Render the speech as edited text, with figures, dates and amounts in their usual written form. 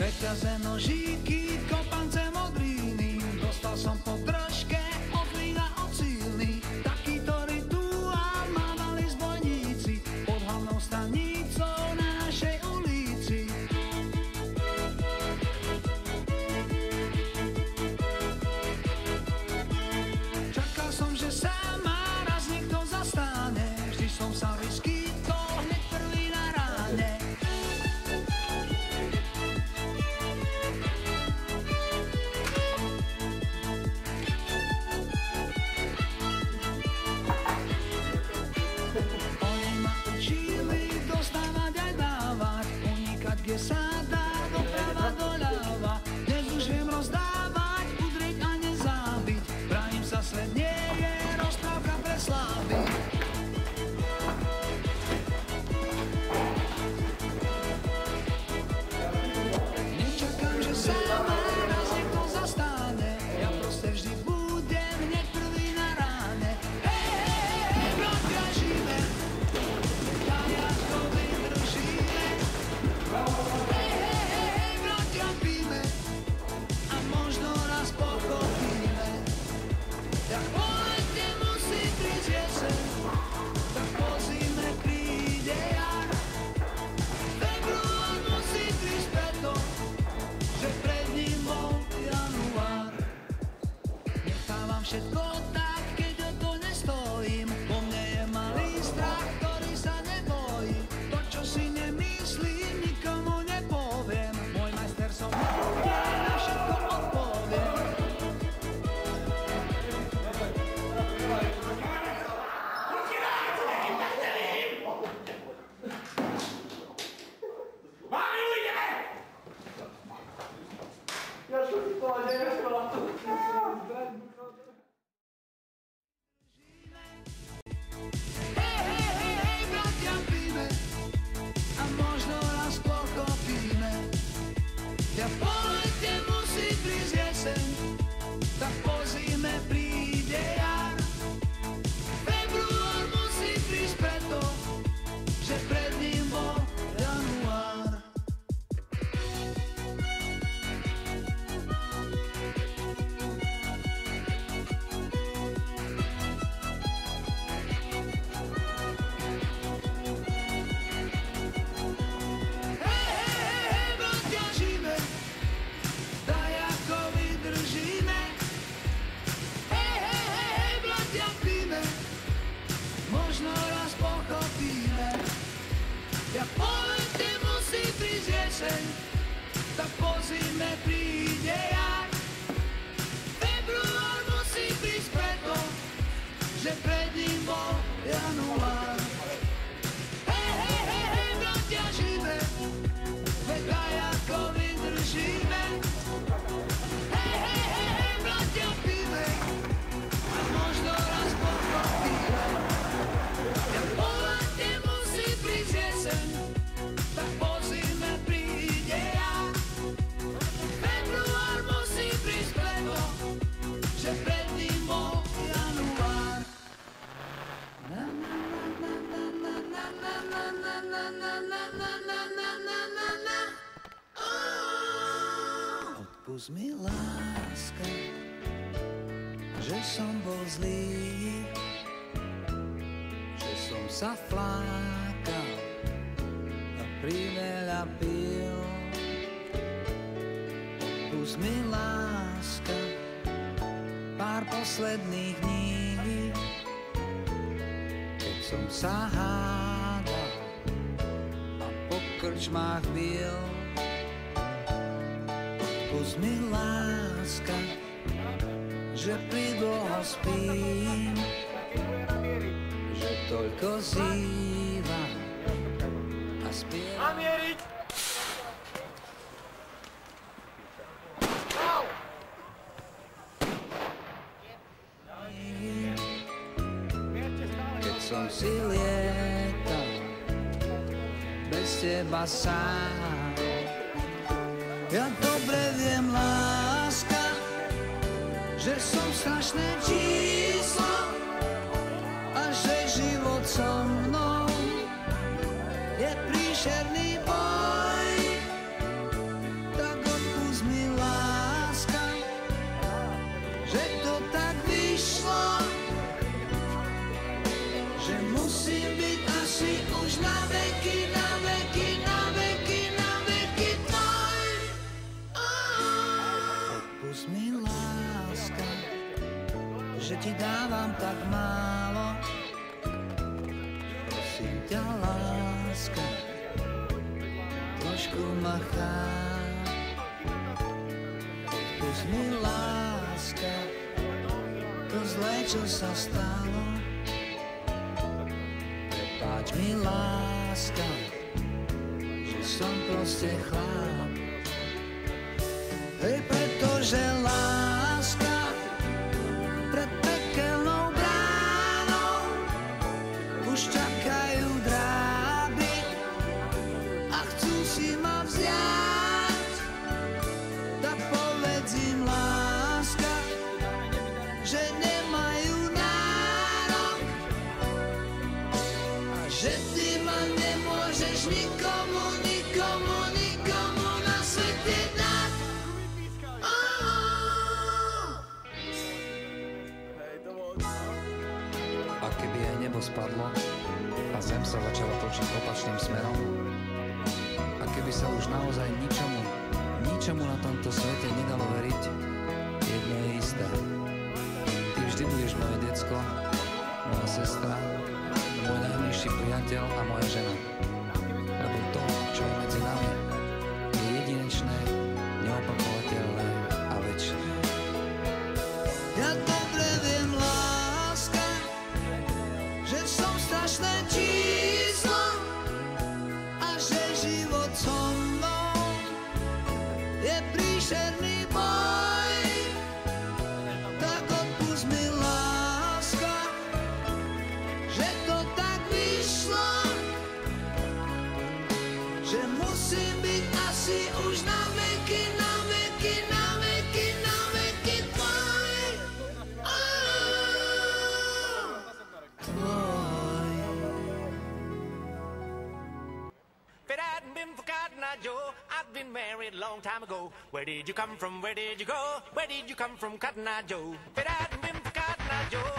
reťaze, nožíky, kopance, modriny. Dostal som po držke od zlých a od silných. Takýto rituál mávali zbojníci pod hlavnou stanicou na našej ulici. Čakal som, že sa ma raz niekto zastane. Vždy som sa vyskytol hneď prvý na ráne. Oni ma učili dostávať aj dávať, unikať kde sa dá, doprava doľava. Dnes už viem rozdávať, udrieť a nezábiť. Bránim sa, svet nie je rozprávka pre slávy. Nečakám, že sa ma raz niekto zastane. Ja proste vždy budem hneď prvý na ráne. Hej, bratia, žijeme, tak ako vydržíme. Hej, bratia, píme a možno raz pochopíme. Tak po lete musí prísť jeseň, tak po zime príde jar. Február musí prísť preto, že pred ním bol január. Nechávam všetko tak, keď o to nestojím. Po mne je malý strach, ktorý sa nebojí. To, čo si nemyslím, nikomu nepoviem. Môj majster som ja, na všetko odpoviem. Hej, bratia, píme a možno raz pochopíme. Ja po lete musí prísť jeseň, tak po zime príde jar. Február musí prísť preto, že pred ním bol január. Hej, bratia, žijeme, tak ako vydržíme. Hej, bratia, píme, možno raz pochopíme. Ja po lete musí prísť jeseň, tak po zime príde jar. Február musí prísť preto, že pred ním bol január. Hej, bratia, žijeme, veď aj ako vydržíme. Hej, bratia, píme a možno raz pochopíme. Ja po lete musí prísť jeseň, tak po zime príde jar. Február musí prísť preto, že pred ním bol január. Na, na, na, na, na, na, na, na, na, na, na, na, na, na, na, na, na, na. Odpusť mi, láska, že som bol zlý, že som sa flákal a priveľa pil. Odpusť mi, láska, pár posledných dní, keď som sa hádal a po krčmách bil. Odpusť mi, láska, že pridlho spím, že toľko zývam a spievam. Keď som si lietal bez teba sám, ja dobre viem, láska, že som strašné číslo a že život so mnou je príšerný boj. Tak že ti dávam tak málo. Prosím ťa, láska, trošku ma cháp. Odpusť mi, láska, to zlé, čo sa stalo. Prepáč mi, láska, že som proste chlap. Hej, pretože láska pred pekelnou bránou už čakajú dráby a chcú si ma vziať. Tak povedz im, láska, že nemajú nárok a že ty ma nemôžeš nikomu, nikomu, nikomu na svete dať. A keby aj nebo spadlo a zem sa začala točiť opačným smerom, a keby sa už naozaj ničomu na tomto svete nedalo veriť, jedno je isté. Ty vždy budeš moje decko, moja sestra, môj najbližší priateľ a moja žena. Lebo to, čo je medzi nami, je jedinečné, neopakovateľné a večné. Ja dobre viem, láska, že som strašné číslo a že život so mnou je príšerný boj. Tak odpusť mi, láska, že to tak vyšlo, že musím byť asi už na veky, na veky, na veky, na veky tvoj. If it hadn't been for Cotton Eye Joe, I'd been married a long time ago. Where did you come from? Where did you go? Where did you come from, Cotton Eye Joe? If it hadn't been for Cotton Eye Joe,